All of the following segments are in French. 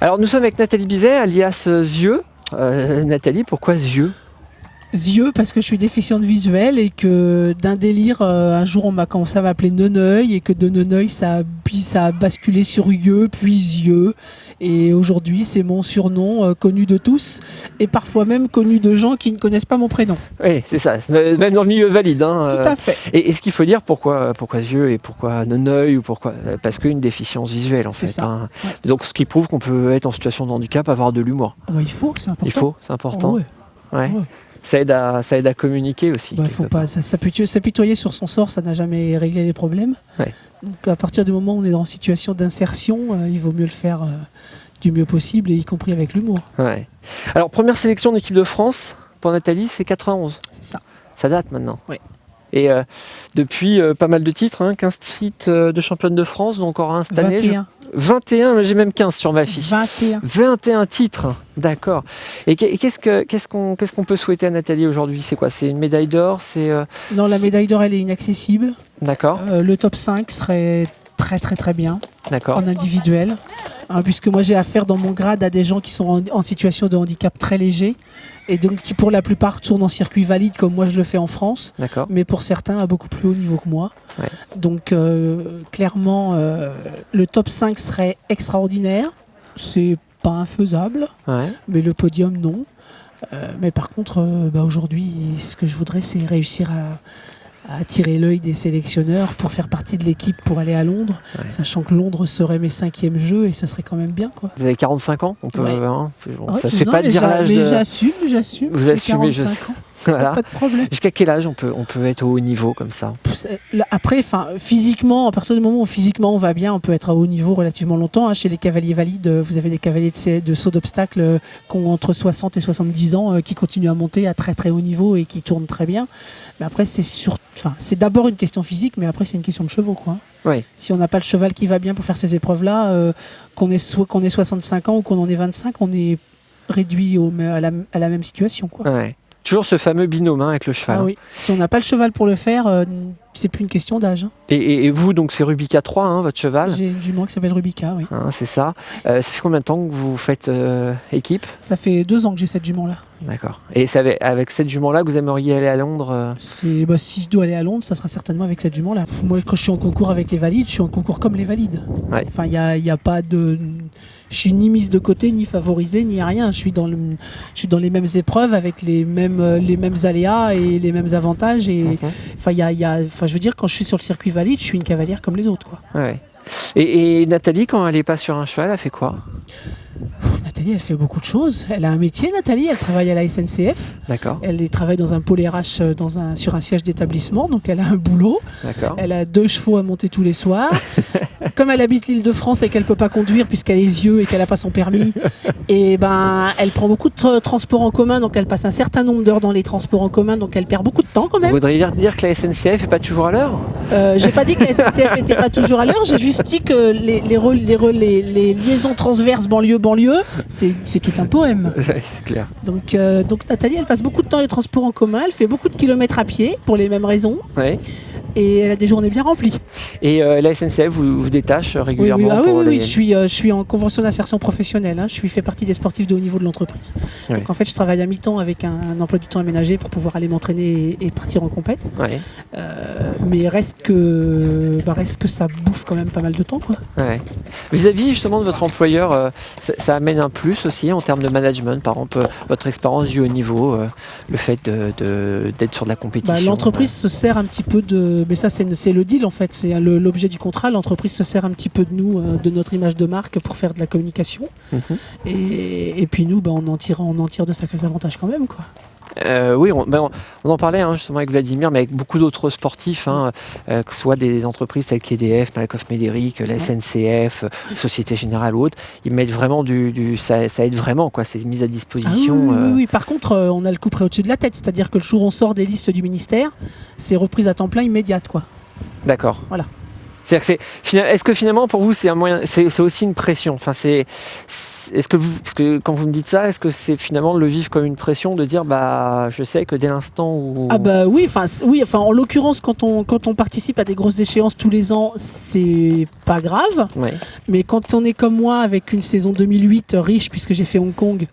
Alors nous sommes avec Nathalie Bizet, alias Zieux. Nathalie, pourquoi Zieux? Yeux parce que je suis déficiente visuelle et que d'un délire, un jour on m'a commencé à m'appeler Neneuil et que de Neneuil ça a basculé sur Yeux puis Yeux et aujourd'hui c'est mon surnom connu de tous et parfois même connu de gens qui ne connaissent pas mon prénom. Oui, c'est ça, même dans le milieu valide. Hein, Tout à fait. Et est-ce qu'il faut dire pourquoi Zieux et pourquoi Neneuil ou pourquoi? Parce qu'une déficience visuelle en fait. C'est ça. Hein. Ouais. Donc ce qui prouve qu'on peut être en situation de handicap, avoir de l'humour. Ah bah, il faut, c'est important. Il faut, c'est important. Oh, ouais. Ouais. Ouais. Ça aide à communiquer aussi. Bah, faut pas s'apitoyer sur son sort, ça n'a jamais réglé les problèmes. Ouais. Donc à partir du moment où on est en situation d'insertion, il vaut mieux le faire du mieux possible, et y compris avec l'humour. Ouais. Alors première sélection d'équipe de France pour Nathalie, c'est 91. C'est ça. Ça date maintenant. Ouais. Et depuis pas mal de titres, hein, 15 titres de championne de France, donc encore un cette année. 21. 21, mais j'ai même 15 sur ma fiche. 21. 21 titres, d'accord. Et qu'est-ce qu'on peut souhaiter à Nathalie aujourd'hui? C'est quoi? C'est une médaille d'or? Non, la médaille d'or, elle est inaccessible. D'accord, Le top 5 serait très très très bien d'accord. en individuel. Puisque moi j'ai affaire dans mon grade à des gens qui sont en situation de handicap très léger et donc qui pour la plupart tournent en circuit valide comme moi je le fais en France, D'accord. mais pour certains à beaucoup plus haut niveau que moi. Ouais. Donc clairement le top 5 serait extraordinaire. C'est pas infaisable, Ouais. mais le podium non. Mais par contre aujourd'hui ce que je voudrais c'est réussir à attirer l'œil des sélectionneurs pour faire partie de l'équipe pour aller à Londres, Ouais. sachant que Londres serait mes 5e jeux et ça serait quand même bien, quoi. Vous avez 45 ans, on peut. Ouais. Hein, bon, Ouais, ça se fait non, pas de mais dire l'âge mais de. j'assume. Vous j'ai assumez, 45 ans, Voilà. pas de problème. Jusqu'à quel âge on peut être au haut niveau comme ça? Après, physiquement, à partir du moment où physiquement on va bien, on peut être à haut niveau relativement longtemps. Hein. Chez les cavaliers valides, vous avez des cavaliers de saut d'obstacle qui ont entre 60 et 70 ans, qui continuent à monter à très très haut niveau et qui tournent très bien. Mais après, c'est d'abord une question physique, mais après c'est une question de chevaux, quoi. Oui. Si on n'a pas le cheval qui va bien pour faire ces épreuves-là, qu'on ait 65 ans ou qu'on en ait 25, on est réduit à la même situation, quoi. Ouais. Toujours ce fameux binôme hein, avec le cheval. Ah oui. Si on n'a pas le cheval pour le faire, c'est plus une question d'âge. Hein. Et vous, donc c'est Rubica 3, hein, votre cheval? J'ai une jument qui s'appelle Rubica, oui. Hein, c'est ça. Ça fait combien de temps que vous faites équipe? Ça fait 2 ans que j'ai cette jument-là. D'accord. Et c'est avec cette jument-là que vous aimeriez aller à Londres Si je dois aller à Londres, ça sera certainement avec cette jument-là. Moi, quand je suis en concours avec les valides, je suis en concours comme les valides. Ouais. Enfin, il y a pas de... Je suis ni mise de côté, ni favorisée, ni rien. Je suis dans les mêmes épreuves avec les mêmes aléas et les mêmes avantages. Et je veux dire, quand je suis sur le circuit valide, je suis une cavalière comme les autres, quoi. Ouais. Et Nathalie, quand elle n'est pas sur un cheval, elle fait quoi? Nathalie, elle fait beaucoup de choses. Elle a un métier, Nathalie. Elle travaille à la SNCF. D'accord. Elle travaille dans un pôle RH sur un siège d'établissement. Donc, elle a un boulot. D'accord. Elle a 2 chevaux à monter tous les soirs. Comme elle habite l'Île-de-France et qu'elle ne peut pas conduire puisqu'elle a les yeux et qu'elle n'a pas son permis, et elle prend beaucoup de transports en commun. Donc, elle passe un certain nombre d'heures dans les transports en commen. Donc, elle perd beaucoup de temps quand Vous même. voudriez dire que la SNCF n'est pas toujours à l'heure? J'ai pas dit que la SNCF n'était pas toujours à l'heure. J'ai juste dit que les liaisons transverses banlieue, c'est tout un poème. Ouais, c'est clair. Donc Nathalie, elle passe beaucoup de temps dans les transports en commun, elle fait beaucoup de kilomètres à pied pour les mêmes raisons Ouais. et elle a des journées bien remplies. Et la SNCF vous détache régulièrement pour les... Je suis en convention d'insertion professionnelle. Hein. Je fais partie des sportifs de haut niveau de l'entreprise. Ouais. Donc en fait, je travaille à mi-temps avec un emploi du temps aménagé pour pouvoir aller m'entraîner et partir en compète. Ouais. Mais reste que ça bouffe quand même pas mal de temps, quoi. Ouais. Vis-à-vis justement de votre employeur, ça amène un plus aussi en termes de management, par exemple votre expérience du haut niveau, le fait d'être sur de la compétition. L'entreprise se sert un petit peu mais ça c'est le deal en fait, c'est l'objet du contrat. L'entreprise se sert un petit peu de nous, de notre image de marque pour faire de la communication. Mhm. Et puis nous, on en tire de sacrés avantages quand même, quoi. Oui, on en parlait hein, justement avec Vladimir, mais avec beaucoup d'autres sportifs, hein, que ce soit des entreprises telles qu'EDF, Malakoff Médéric, la SNCF, Société Générale ou autres. Ils mettent vraiment ça aide vraiment, quoi. C'est mis à disposition. Oui. Par contre, on a le coup près au-dessus de la tête, c'est-à-dire que le jour où on sort des listes du ministère, c'est reprise à temps plein immédiate, quoi. D'accord. Voilà. C'est-à-dire que est-ce que finalement pour vous c'est un moyen, c'est aussi une pression. Enfin est-ce que parce que quand vous me dites ça, est-ce que c'est finalement de le vivre comme une pression de dire bah je sais que dès l'instant où Ah bah oui, enfin en l'occurrence quand on participe à des grosses échéances tous les ans, c'est pas grave. ouais. Mais quand on est comme moi avec une saison 2008 riche puisque j'ai fait Hong Kong,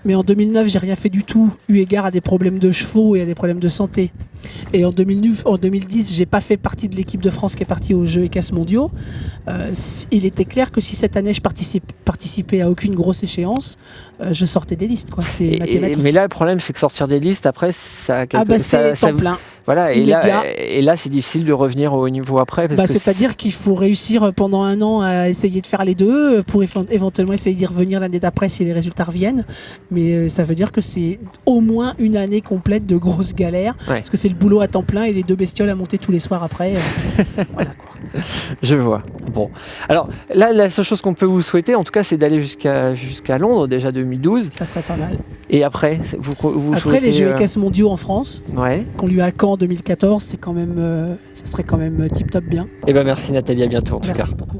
mais en 2009 j'ai rien fait du tout, eu égard à des problèmes de chevaux et à des problèmes de santé. Et en 2010 j'ai pas fait partie de l'équipe de France qui est partie aux Jeux équestres mondiaux. Il était clair que si cette année je participais à aucune grosse échéance, je sortais des listes quoi. C'est mathématique. Mais là le problème c'est que sortir des listes après ça Ah bah c'est temps plein. Voilà, Immédiat. et là c'est difficile de revenir au haut niveau après. Parce que c'est-à-dire qu'il faut réussir pendant un an à essayer de faire les deux pour éventuellement essayer d'y revenir l'année d'après si les résultats reviennent. Mais ça veut dire que c'est au moins une année complète de grosses galères. Ouais. Parce que c'est le boulot à temps plein et les 2 bestioles à monter tous les soirs après. Voilà, quoi. Je vois. Bon. Alors là, la seule chose qu'on peut vous souhaiter, en tout cas, c'est d'aller jusqu'à Londres, déjà 2012. Ça serait pas mal. Et après, vous Après souhaitez... les Jeux équestres mondiaux en France, Ouais. qu'on lui a à Caen en 2014, c'est quand même, ça serait quand même tip top bien. Eh ben merci Nathalie, à bientôt en tout cas. Merci beaucoup.